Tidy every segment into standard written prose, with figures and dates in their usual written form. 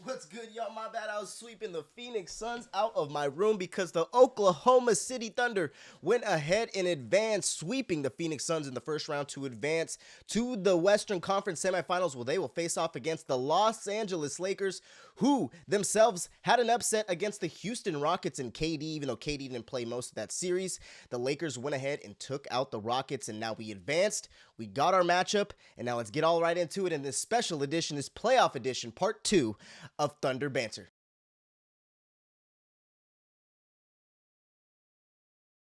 What's good, y'all? My bad. I was sweeping the Phoenix Suns out of my room because the Oklahoma City Thunder went ahead and advanced, sweeping the Phoenix Suns in the first round to advance to the Western Conference semifinals, where they will face off against the Los Angeles Lakers, who themselves had an upset against the Houston Rockets and KD, even though KD didn't play most of that series. The Lakers went ahead and took out the Rockets, and now we advanced. We got our matchup, and now let's get all right into it in this special edition, this playoff edition, part 2 of Thunder Banter.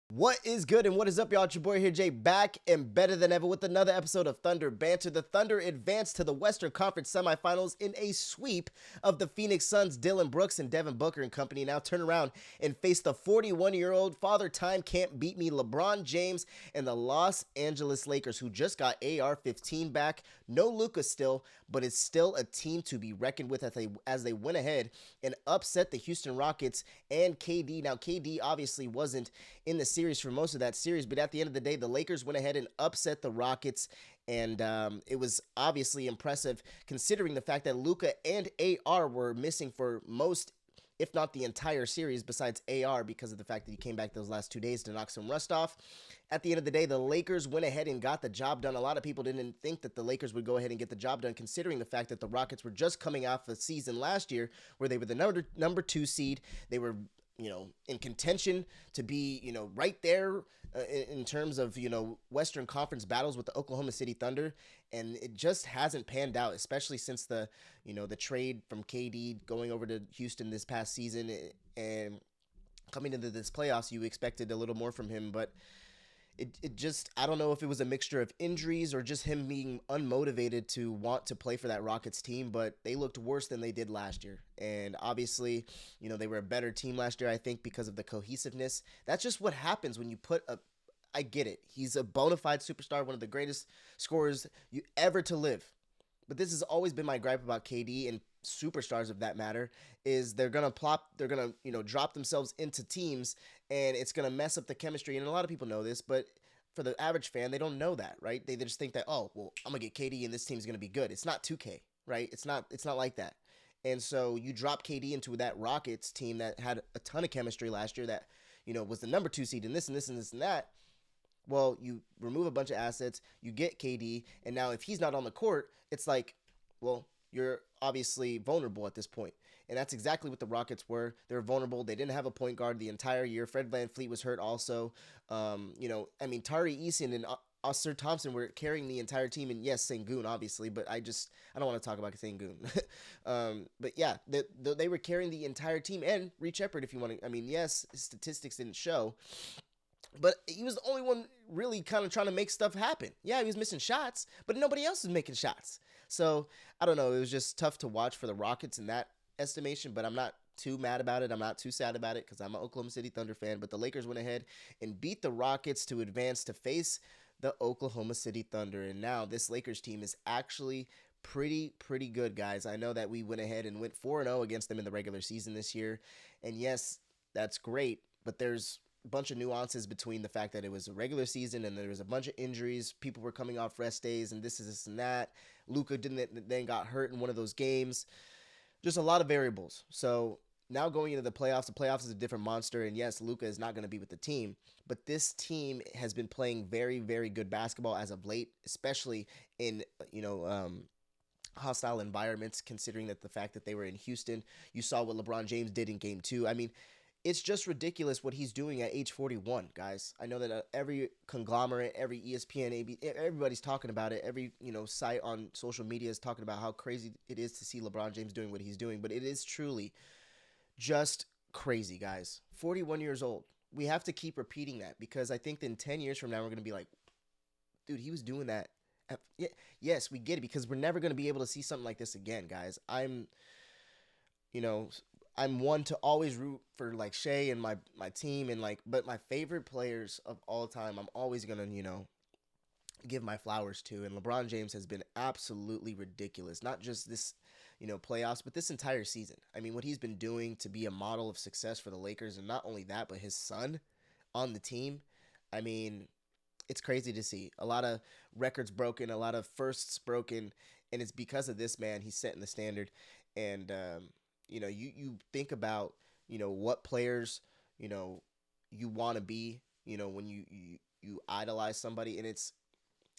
What is good and what is up, y'all? It's your boy here, Jay, back and better than ever with another episode of Thunder Banter. The Thunder advanced to the Western Conference semifinals in a sweep of the Phoenix Suns. Dylan Brooks and Devin Booker and company now turn around and face the 41-year-old Father Time Can't Beat Me LeBron James and the Los Angeles Lakers, who just got AR-15 back. No Luka still, but it's still a team to be reckoned with as they went ahead and upset the Houston Rockets and KD. Now, KD obviously wasn't in the series for most of that series, but at the end of the day, the Lakers went ahead and upset the Rockets, and it was obviously impressive considering the fact that Luka and AR were missing for most, if not the entire series, besides AR, because of the fact that he came back those last 2 days to knock some rust off. At the end of the day, the Lakers went ahead and got the job done. A lot of people didn't think that the Lakers would go ahead and get the job done, considering the fact that the Rockets were just coming off a season last year where they were the number 2 seed. They were in contention to be, right there in terms of, Western Conference battles with the Oklahoma City Thunder. And it just hasn't panned out, especially since the trade from KD going over to Houston this past season. And coming into this playoffs, you expected a little more from him, but it just, I don't know if it was a mixture of injuries or just him being unmotivated to want to play for that Rockets team, but they looked worse than they did last year. And obviously, they were a better team last year, I think, because of the cohesiveness. That's just what happens when you put a I get it. He's a bona fide superstar, one of the greatest scorers you ever to live. But this has always been my gripe about KD and superstars of that matter, is they're gonna drop themselves into teams, and it's gonna mess up the chemistry. And a lot of people know this, but for the average fan, they don't know that, right? They just think that, oh, well, I'm gonna get KD and this team's gonna be good. It's not 2K, right? It's not like that. And so you drop KD into that Rockets team that had a ton of chemistry last year, that was the number 2 seed in this and this and this and that. Well, you remove a bunch of assets, you get KD, and now if he's not on the court, it's like, well, you're obviously vulnerable at this point. And that's exactly what the Rockets were. They were vulnerable. They didn't have a point guard the entire year. Fred VanVleet was hurt also. Tari Eason and Oscar Thompson were carrying the entire team. And yes, Sengun, obviously, but I don't want to talk about Sengun. But yeah, they were carrying the entire team. And Reed Shepard, if you want to, yes, statistics didn't show, but he was the only one really kind of trying to make stuff happen. Yeah, he was missing shots, but nobody else was making shots. So, I don't know. It was just tough to watch for the Rockets in that estimation, but I'm not too mad about it. I'm not too sad about it because I'm an Oklahoma City Thunder fan. But the Lakers went ahead and beat the Rockets to advance to face the Oklahoma City Thunder. And now this Lakers team is actually pretty good, guys. I know that we went ahead and went 4-0 against them in the regular season this year. And yes, that's great, but there's bunch of nuances between the fact that it was a regular season and there was a bunch of injuries. People were coming off rest days and this and that. Luka didn't then got hurt in one of those games. Just a lot of variables. So now going into the playoffs is a different monster. And yes, Luka is not going to be with the team, but this team has been playing very, very good basketball as of late, especially in hostile environments. Considering that the fact that they were in Houston, you saw what LeBron James did in Game 2. It's just ridiculous what he's doing at age 41, guys. I know that every conglomerate, every ESPN, everybody's talking about it. Every site on social media is talking about how crazy it is to see LeBron James doing what he's doing. But it is truly just crazy, guys. 41 years old. We have to keep repeating that because I think that in 10 years from now, we're going to be like, dude, he was doing that. Yes, we get it because we're never going to be able to see something like this again, guys. You know, I'm one to always root for like Shea and my team and but my favorite players of all time, I'm always gonna give my flowers to. And LeBron James has been absolutely ridiculous, not just this playoffs, but this entire season. What he's been doing to be a model of success for the Lakers, and not only that, but his son on the team. I mean, it's crazy to see a lot of records broken, a lot of firsts broken, And it's because of this man. He's setting the standard. And, you think about, what players, you know, you want to be, when you idolize somebody. And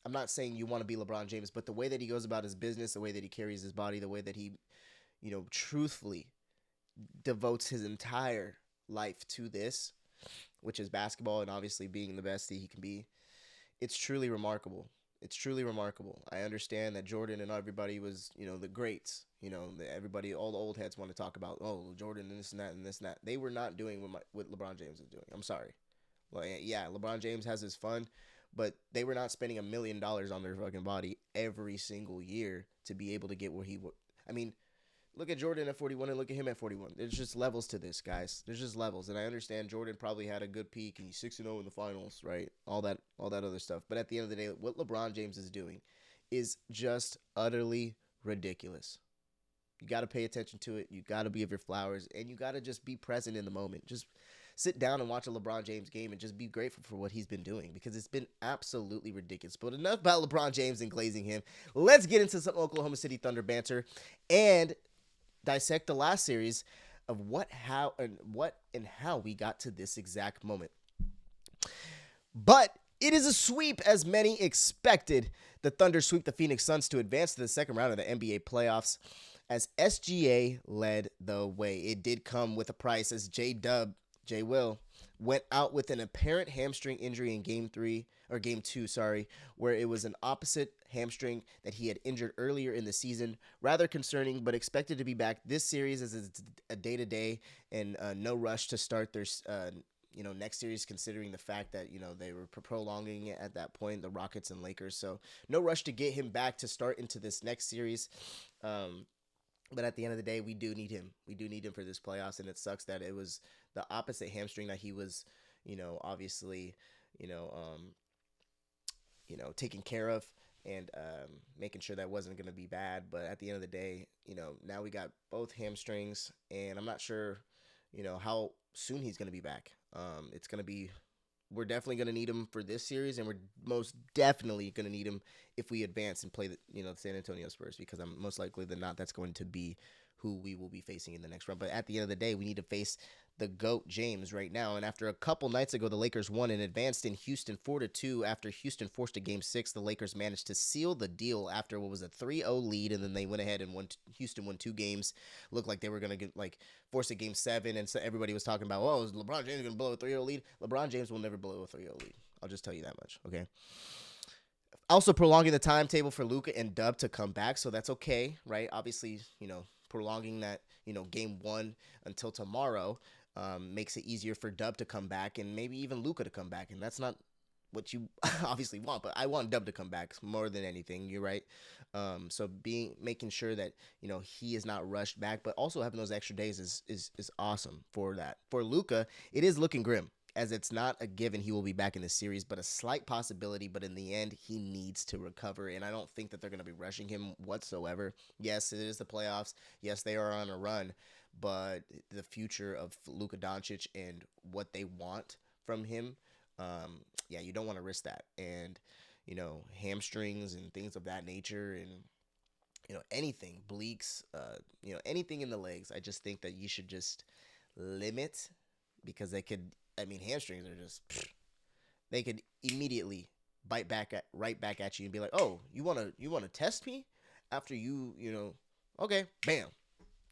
I'm not saying you want to be LeBron James, but the way that he goes about his business, the way that he carries his body, the way that he, truthfully devotes his entire life to this, which is basketball and obviously being the best that he can be, it's truly remarkable. It's truly remarkable. I understand that Jordan and everybody was, the greats. Everybody, all the old heads want to talk about, oh, Jordan and this and that and this and that. They were not doing what LeBron James is doing. I'm sorry. Well, yeah, LeBron James has his fun, but they were not spending $1 million on their fucking body every single year to be able to get where he would. I mean, look at Jordan at 41 and look at him at 41. There's just levels to this, guys. There's just levels. And I understand Jordan probably had a good peak and he's 6-0 in the finals, right? All that other stuff. But at the end of the day, what LeBron James is doing is just utterly ridiculous. You got to pay attention to it. You got to give your flowers, and you got to just be present in the moment. Just sit down and watch a LeBron James game and just be grateful for what he's been doing, because it's been absolutely ridiculous. But enough about LeBron James and glazing him. Let's get into some Oklahoma City Thunder banter and dissect the last series of what and how we got to this exact moment. But it is a sweep, as many expected. The Thunder sweep the Phoenix Suns to advance to the second round of the NBA playoffs as SGA led the way. It did come with a price, as J Will, went out with an apparent hamstring injury in game 2, where it was an opposite hamstring that he had injured earlier in the season. Rather concerning, but expected to be back this series as it's a day-to-day and no rush to start their next series, considering the fact that, they were prolonging it at that point, the Rockets and Lakers. So no rush to get him back to start into this next series. But at the end of the day, we do need him. We do need him for this playoffs, and it sucks that it was the opposite hamstring that he was, obviously, taking care of and making sure that wasn't going to be bad. But at the end of the day, now we got both hamstrings, and I'm not sure, how soon he's going to be back. We're definitely going to need him for this series, and we're most definitely going to need him if we advance and play the San Antonio Spurs, because I'm most likely than not that's going to be who we will be facing in the next round. But at the end of the day, we need to face the GOAT James right now. And after a couple nights ago, the Lakers won and advanced in Houston 4-2. After Houston forced a Game 6, the Lakers managed to seal the deal after what was a 3-0 lead, and then they went ahead and Houston won 2 games. Looked like they were going to force a Game 7, and so everybody was talking about, oh, is LeBron James going to blow a 3-0 lead? LeBron James will never blow a 3-0 lead. I'll just tell you that much, okay? Also prolonging the timetable for Luka and Dub to come back, so that's okay, right? Obviously, prolonging that, Game 1 until tomorrow makes it easier for Dub to come back and maybe even Luka to come back, and that's not what you obviously want, but I want Dub to come back more than anything. You're right. So making sure that he is not rushed back, but also having those extra days is awesome for that. For Luka, it is looking grim, as it's not a given he will be back in the series, but a slight possibility. But in the end, he needs to recover, and I don't think that they're going to be rushing him whatsoever. Yes, it is the playoffs. Yes, they are on a run, but the future of Luka Doncic and what they want from him, you don't want to risk that. And, hamstrings and things of that nature, and, anything, bleaks, anything in the legs, I just think that you should just limit, because hamstrings are just, they could immediately right back at you and be like, oh, you want to test me after okay, bam.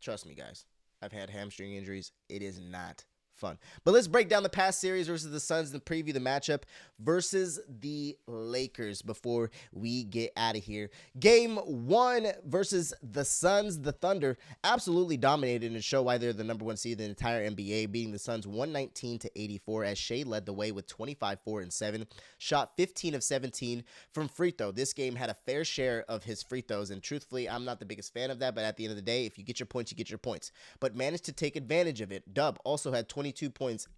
Trust me, guys. I've had hamstring injuries. It is not fun. But let's break down the past series versus the Suns and preview the matchup versus the Lakers before we get out of here. Game 1 versus the Suns. The Thunder absolutely dominated and show why they're the number 1 seed in the entire NBA, beating the Suns 119-84 as Shea led the way with 25, 4, and 7. Shot 15 of 17 from free throw. This game had a fair share of his free throws, and truthfully, I'm not the biggest fan of that, but at the end of the day, if you get your points, you get your points. But managed to take advantage of it. Dub also had 22-point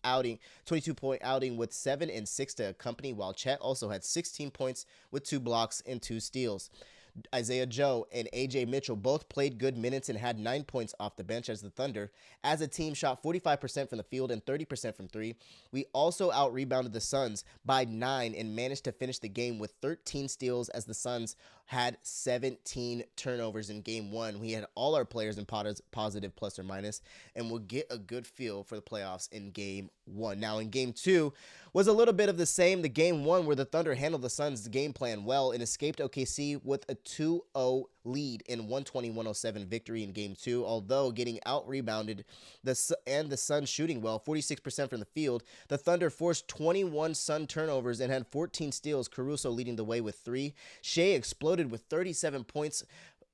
outing with 7 and 6 to accompany, while Chet also had 16 points with 2 blocks and 2 steals. Isaiah Joe and AJ Mitchell both played good minutes and had 9 points off the bench, as the Thunder, as a team, shot 45% from the field and 30% from 3. We also out-rebounded the Suns by 9 and managed to finish the game with 13 steals, as the Suns had 17 turnovers in game one. We had all our players in positive plus or minus, and we'll get a good feel for the playoffs in game one. Now, in game two was a little bit of the same. The game one where the Thunder handled the Suns' game plan well and escaped OKC with a 2-0 lead in 120-107 victory in game two, although getting out-rebounded the Suns shooting well, 46% from the field. The Thunder forced 21 Sun turnovers and had 14 steals, Caruso leading the way with 3. Shea exploded with 37 points,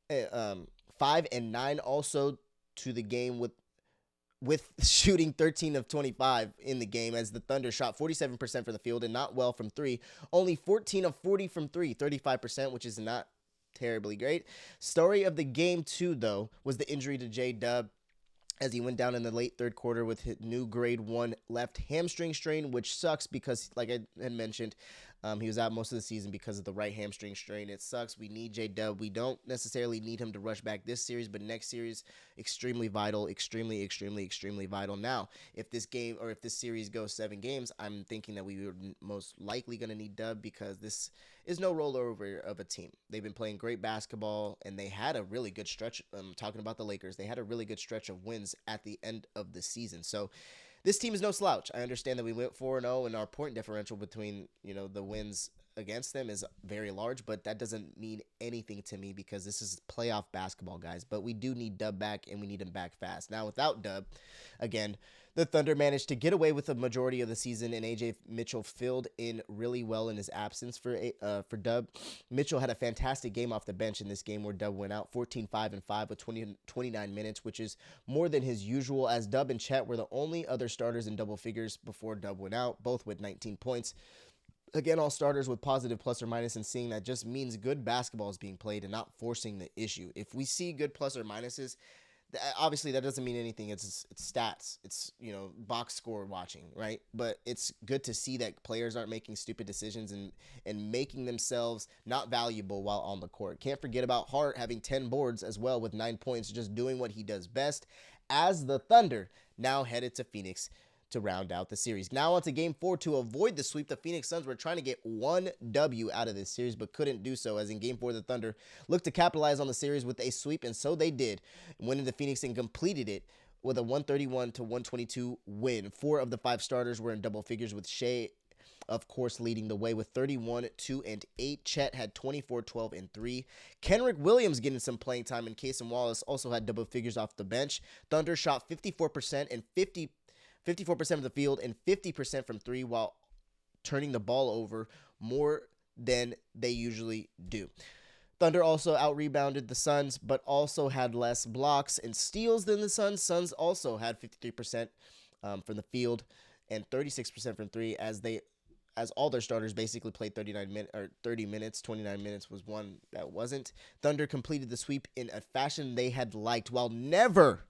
5 and 9 also to the game with shooting 13 of 25 in the game, as the Thunder shot 47% from the field and not well from 3. Only 14 of 40 from 3, 35%, which is not terribly great. Story of the game 2, though, was the injury to J-Dub, as he went down in the late third quarter with his new grade 1 left hamstring strain, which sucks because, like I had mentioned, he was out most of the season because of the right hamstring strain. It sucks. We need J-Dub. We don't necessarily need him to rush back this series, but next series, extremely vital, extremely, extremely, extremely vital. Now, if this game or if this series goes 7 games, I'm thinking that we were most likely going to need Dub, because this is no rollover of a team. They've been playing great basketball, and they had a really good stretch. I'm talking about the Lakers. They had a really good stretch of wins at the end of the season. So this team is no slouch. I understand that we went 4-0, and our point differential between, the wins against them is very large, but that doesn't mean anything to me because this is playoff basketball, guys. But we do need Dub back, and we need him back fast. Now, without Dub, again, the Thunder managed to get away with the majority of the season, and AJ Mitchell filled in really well in his absence for Dub. Mitchell had a fantastic game off the bench in this game where Dub went out 14-5-5 with 29 minutes, which is more than his usual, as Dub and Chet were the only other starters in double figures before Dub went out, both with 19 points. Again, all starters with positive plus or minus, and seeing that just means good basketball is being played and not forcing the issue. If we see good plus or minuses, obviously that doesn't mean anything. It's stats. It's, box score watching, right? But it's good to see that players aren't making stupid decisions and making themselves not valuable while on the court. Can't forget about Hart having 10 boards as well with 9 points, just doing what he does best, as the Thunder now headed to Phoenix to round out the series. Now on to game 4. To avoid the sweep, the Phoenix Suns were trying to get 1 W out of this series, but couldn't do so, as in game 4, the Thunder looked to capitalize on the series with a sweep, and so they did, winning the Phoenix and completed it with a 131-122 win. 4 of the 5 starters were in double figures, with Shea, of course, leading the way with 31, 2, and 8. Chet had 24, 12, and 3. Kenrick Williams getting some playing time, and Cason Wallace also had double figures off the bench. Thunder shot 54% and 54% of the field and 50% from 3, while turning the ball over more than they usually do. Thunder also out-rebounded the Suns, but also had less blocks and steals than the Suns. Suns also had 53% from the field and 36% from 3, as all their starters basically played 30 minutes. 29 minutes was one that wasn't. Thunder completed the sweep in a fashion they had liked, while never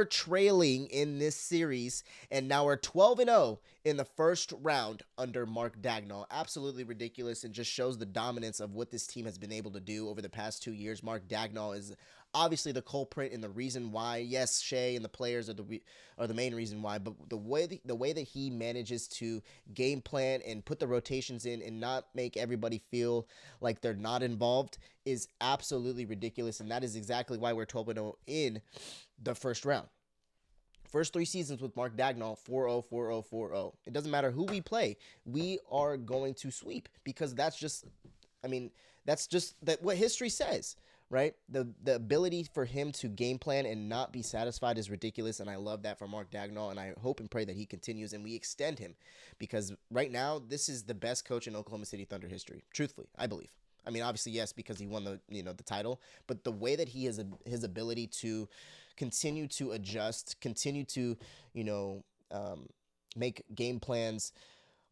trailing in this series, and now we're 12-0 in the first round under Mark Daigneault. Absolutely ridiculous, and just shows the dominance of what this team has been able to do over the past 2 years. Mark Daigneault is obviously the culprit and the reason why. Yes, Shea and the players are the main reason why, but the way that he manages to game plan and put the rotations in and not make everybody feel like they're not involved is absolutely ridiculous, and that is exactly why we're 12-0 in the first round. First 3 seasons with Mark Daigneault, 4-0, 4-0, 4-0. It doesn't matter who we play, we are going to sweep, because that's just what history says, right? The ability for him to game plan and not be satisfied is ridiculous, and I love that for Mark Daigneault, and I hope and pray that he continues and we extend him, because right now this is the best coach in Oklahoma City Thunder history. Truthfully, I believe. I mean, obviously, yes, because he won the title, but the way that he has his ability to continue to adjust, continue to, make game plans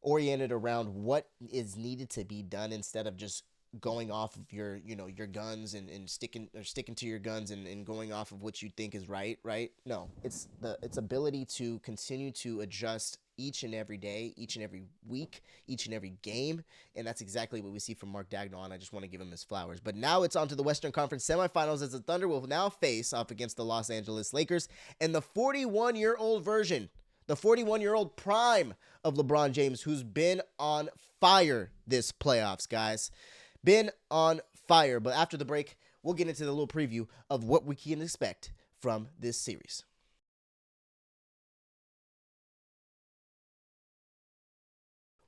oriented around what is needed to be done instead of just going off of your guns and sticking to your guns and going off of what you think is right. No, it's ability to continue to adjust each and every day, each and every week, each and every game, and that's exactly what we see from Mark Daigneault, and I just want to give him his flowers. But now it's on to the Western Conference semifinals, as the Thunder will now face off against the Los Angeles Lakers and the 41-year-old version, the 41-year-old prime of LeBron James, who's been on fire this playoffs, guys. Been on fire. But after the break, we'll get into the little preview of what we can expect from this series.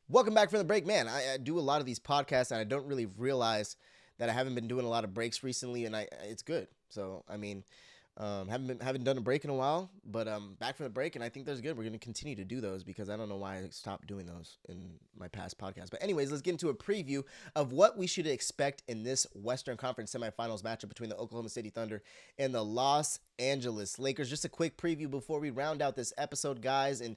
Welcome back from the break. Man, I do a lot of these podcasts, and I don't really realize that I haven't been doing a lot of breaks recently, and it's good. So, I mean, haven't done a break in a while, but back from the break, and I think that's good. We're going to continue to do those because I don't know why I stopped doing those in my past podcasts. But anyways, let's get into a preview of what we should expect in this Western Conference semifinals matchup between the Oklahoma City Thunder and the Los Angeles Lakers. Just a quick preview before we round out this episode, guys, and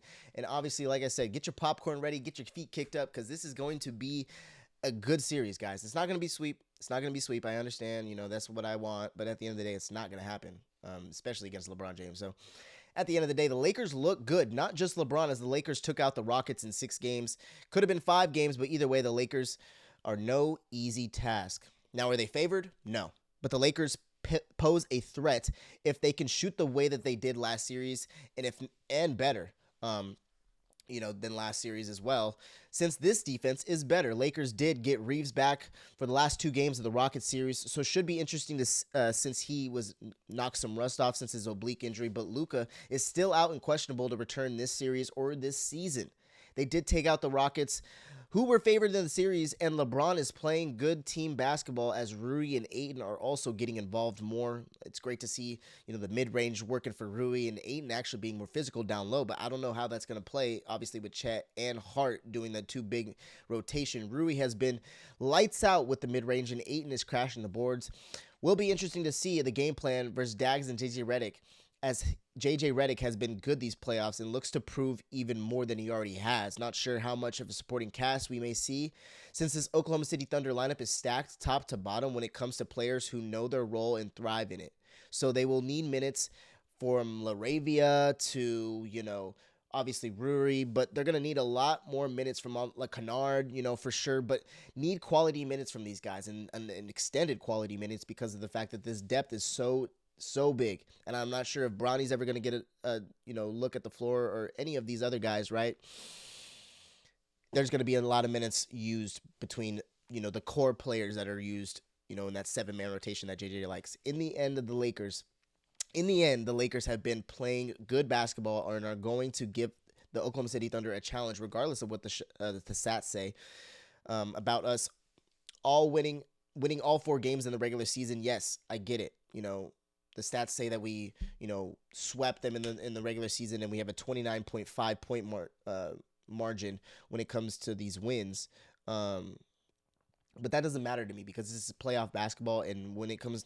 obviously, like I said, get your popcorn ready, get your feet kicked up, because this is going to be a good series, guys. It's not going to be sweep. It's not going to be sweep. I understand, that's what I want, but at the end of the day, it's not going to happen. Especially against LeBron James. So at the end of the day, the Lakers look good. Not just LeBron, as the Lakers took out the Rockets in 6 games. Could have been 5 games, but either way, the Lakers are no easy task. Now, are they favored? No. But the Lakers pose a threat if they can shoot the way that they did last series and better. Than last series as well, since this defense is better. Lakers did get Reeves back for the last 2 games of the Rockets series, so it should be interesting to since he was knocked some rust off since his oblique injury, but Luka is still out and questionable to return this series or this season. They did take out the Rockets, who were favored in the series, and LeBron is playing good team basketball as Rui and Ayton are also getting involved more. It's great to see, the mid-range working for Rui and Ayton actually being more physical down low, but I don't know how that's going to play, obviously, with Chet and Hart doing the 2 big rotation. Rui has been lights out with the mid-range, and Ayton is crashing the boards. Will be interesting to see the game plan versus Dags and JJ Redick, as JJ Redick has been good these playoffs and looks to prove even more than he already has. Not sure how much of a supporting cast we may see, since this Oklahoma City Thunder lineup is stacked top to bottom when it comes to players who know their role and thrive in it. So they will need minutes from LaRavia to, obviously Ruri, but they're going to need a lot more minutes from like Kennard, for sure, but need quality minutes from these guys and extended quality minutes because of the fact that this depth is so big, and I'm not sure if Bronny's ever going to get a look at the floor, or any of these other guys, right? There's going to be a lot of minutes used between, the core players that are used, in that 7-man rotation that JJ likes. In the end, the Lakers have been playing good basketball and are going to give the Oklahoma City Thunder a challenge, regardless of what the stats say about us all winning all 4 games in the regular season. Yes, I get it. The stats say that we, swept them in the regular season, and we have a 29.5 point margin when it comes to these wins. But that doesn't matter to me because this is playoff basketball, and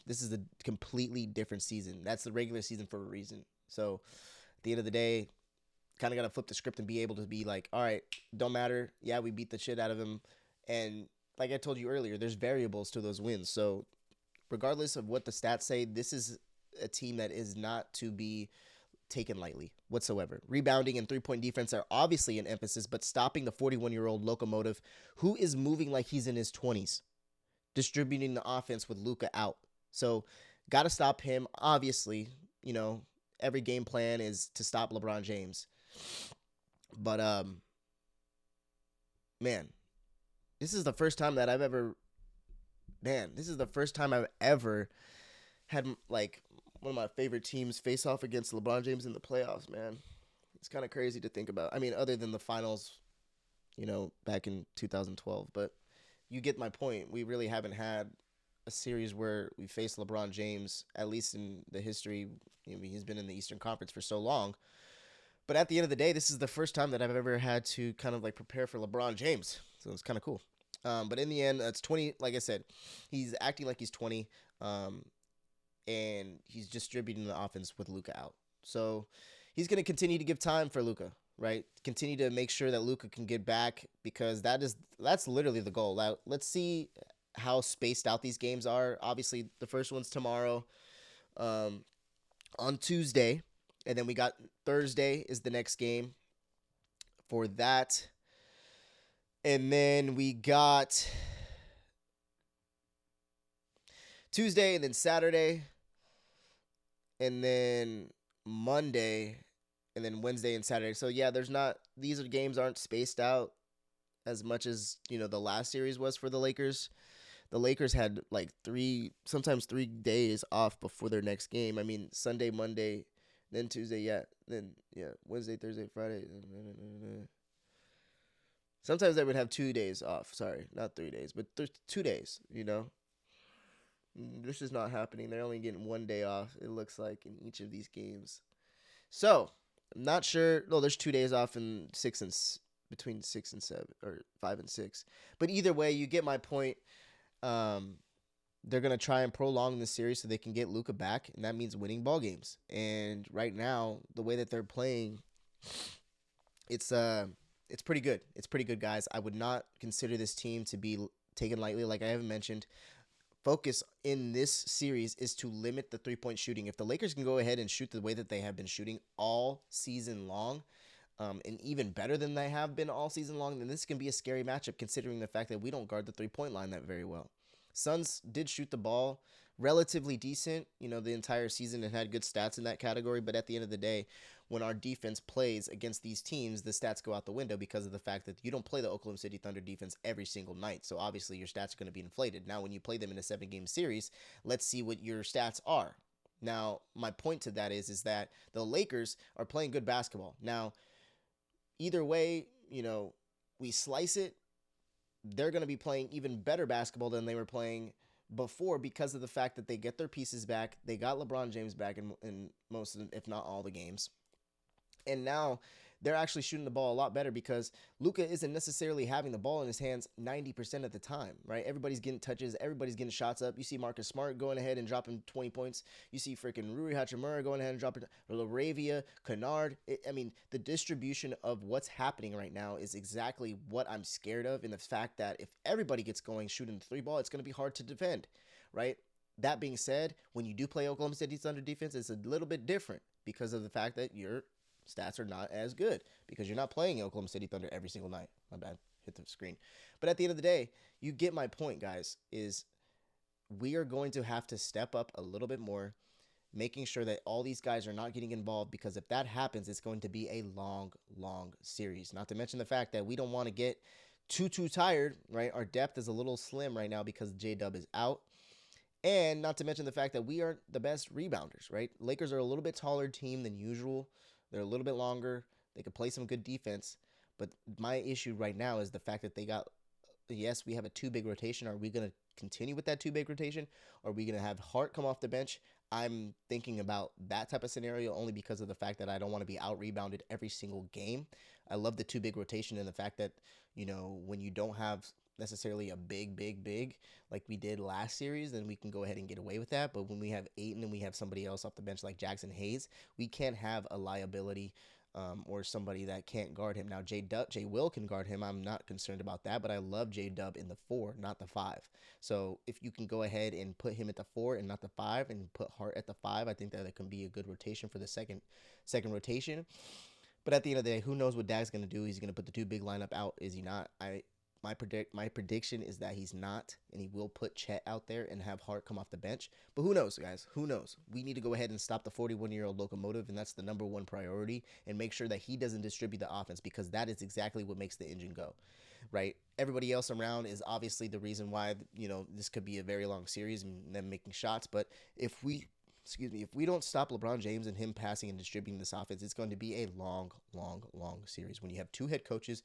this is a completely different season. That's the regular season for a reason. So at the end of the day, kind of got to flip the script and be able to be like, all right, don't matter. Yeah, we beat the shit out of him. And like I told you earlier, there's variables to those wins. So regardless of what the stats say, this is a team that is not to be taken lightly whatsoever. Rebounding and 3-point defense are obviously an emphasis, but stopping the 41-year-old locomotive who is moving like he's in his 20s, distributing the offense with Luka out. So got to stop him. Obviously, every game plan is to stop LeBron James. But, man, this is the first time I've ever had, like, one of my favorite teams face off against LeBron James in the playoffs, man. It's kind of crazy to think about. I mean, other than the finals, back in 2012. But you get my point. We really haven't had a series where we faced LeBron James, at least in the history. He's been in the Eastern Conference for so long. But at the end of the day, this is the first time that I've ever had to kind of like prepare for LeBron James. So it's kind of cool. But in the end, it's 20. Like I said, he's acting like he's 20. And he's distributing the offense with Luka out. So he's going to continue to give time for Luka, right? Continue to make sure that Luka can get back, because that's literally the goal. Now, let's see how spaced out these games are. Obviously, the first one's tomorrow on Tuesday, and then we got Thursday is the next game for that. And then we got Tuesday and then Saturday, and then Monday, and then Wednesday and Saturday. So yeah, these games aren't spaced out as much as, the last series was for the Lakers. The Lakers had like sometimes 3 days off before their next game. I mean, Sunday, Monday, then Tuesday, then Wednesday, Thursday, Friday. Sometimes they would have 2 days off. Sorry, not 3 days, but 2 days. This is not happening. They're only getting 1 day off. It looks like in each of these games. So I'm not sure. No, there's 2 days off in between 6 and 7 or 5 and 6. But either way, you get my point. They're gonna try and prolong the series so they can get Luka back, and that means winning ball games. And right now, the way that they're playing, it's pretty good. It's pretty good, guys. I would not consider this team to be taken lightly. Like I haven't mentioned, focus in this series is to limit the 3-point shooting. If the Lakers can go ahead and shoot the way that they have been shooting all season long, and even better than they have been all season long, then this can be a scary matchup considering the fact that we don't guard the 3-point line that very well. Suns did shoot the ball relatively decent, the entire season and had good stats in that category. But at the end of the day, when our defense plays against these teams, the stats go out the window because of the fact that you don't play the Oklahoma City Thunder defense every single night. So obviously your stats are going to be inflated. Now, when you play them in a 7-game series, let's see what your stats are. Now, my point to that is that the Lakers are playing good basketball. Now, either way, we slice it, they're going to be playing even better basketball than they were playing before because of the fact that they get their pieces back. They got LeBron James back in most of them, if not all the games. And now they're actually shooting the ball a lot better because Luka isn't necessarily having the ball in his hands 90% of the time, right? Everybody's getting touches. Everybody's getting shots up. You see Marcus Smart going ahead and dropping 20 points. You see freaking Rui Hachimura going ahead and dropping LaRavia, Kennard. The distribution of what's happening right now is exactly what I'm scared of, in the fact that if everybody gets going shooting the 3-ball, it's going to be hard to defend, right? That being said, when you do play Oklahoma City Thunder defense, it's a little bit different because of the fact that your stats are not as good because you're not playing Oklahoma City Thunder every single night. My bad, hit the screen. But at the end of the day, you get my point, guys, is we are going to have to step up a little bit more, making sure that all these guys are not getting involved, because if that happens, it's going to be a long, long series. Not to mention the fact that we don't want to get too tired, right? Our depth is a little slim right now because J-Dub is out. And not to mention the fact that we aren't the best rebounders, right? Lakers are a little bit taller team than usual. They're a little bit longer. They could play some good defense. But my issue right now is the fact that yes, we have a 2-big rotation. Are we going to continue with that 2-big rotation? Or are we going to have Hart come off the bench? I'm thinking about that type of scenario only because of the fact that I don't want to be out-rebounded every single game. I love the 2-big rotation and the fact that, when you don't have necessarily a big like we did last series, then we can go ahead and get away with that. But when we have Ayton and we have somebody else off the bench like Jackson Hayes, we can't have a liability or somebody that can't guard him. Now, J Will can guard him. I'm not concerned about that, but I love J-Dub in the 4, not the 5. So if you can go ahead and put him at the 4 and not the 5 and put Hart at the 5, I think that can be a good rotation for the second rotation. But at the end of the day, who knows what Dak's going to do? He's going to put the 2-big lineup out. Is he not? My prediction is that he's not, and he will put Chet out there and have Hart come off the bench. But who knows, guys? Who knows? We need to go ahead and stop the 41-year-old locomotive, and that's the number one priority, and make sure that he doesn't distribute the offense, because that is exactly what makes the engine go, right? Everybody else around is obviously the reason why, this could be a very long series and them making shots. But if we don't stop LeBron James and him passing and distributing this offense, it's going to be a long, long, long series. When you have 2 head coaches,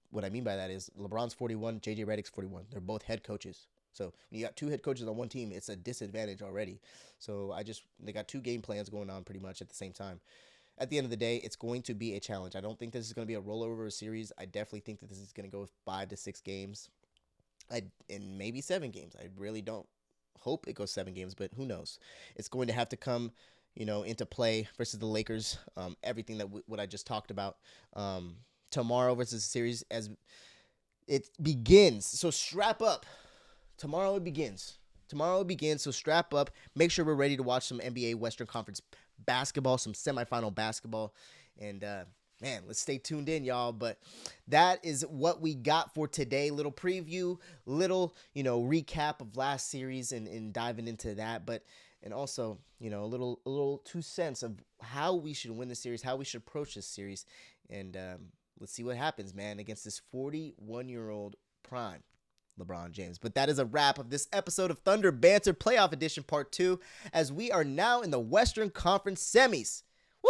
what I mean by that is LeBron's 41, JJ Redick's 41. They're both head coaches. So when you got 2 head coaches on one team, it's a disadvantage already. So they got 2 game plans going on pretty much at the same time. At the end of the day, it's going to be a challenge. I don't think this is going to be a rollover series. I definitely think that this is going to go 5 to 6 games, and maybe 7 games. I really don't hope it goes 7 games, but who knows? It's going to have to come, into play versus the Lakers. Everything that what I just talked about. Tomorrow versus the series as it begins. So strap up. Tomorrow it begins. So strap up. Make sure we're ready to watch some NBA Western Conference basketball, some semifinal basketball. And, man, let's stay tuned in, y'all. But that is what we got for today. Little preview, little, recap of last series and diving into that. And also, a little 2 cents of how we should win the series, how we should approach this series. And, let's see what happens, man, against this 41-year-old prime. LeBron James. But that is a wrap of this episode of Thunder Banter Playoff Edition Part 2, as we are now in the Western Conference semis. Woo!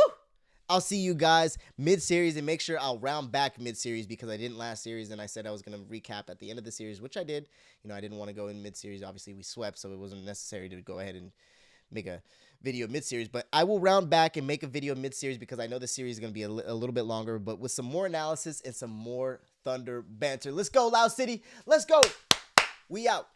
I'll see you guys mid-series, and make sure I'll round back mid-series because I didn't last series, and I said I was going to recap at the end of the series, which I did. You know, I didn't want to go in mid-series. Obviously, we swept, so it wasn't necessary to go ahead and make a video mid-series, but I will round back and make a video mid-series because I know the series is going to be a little bit longer, but with some more analysis and some more Thunder banter. Let's go, Loud City. Let's go. We out.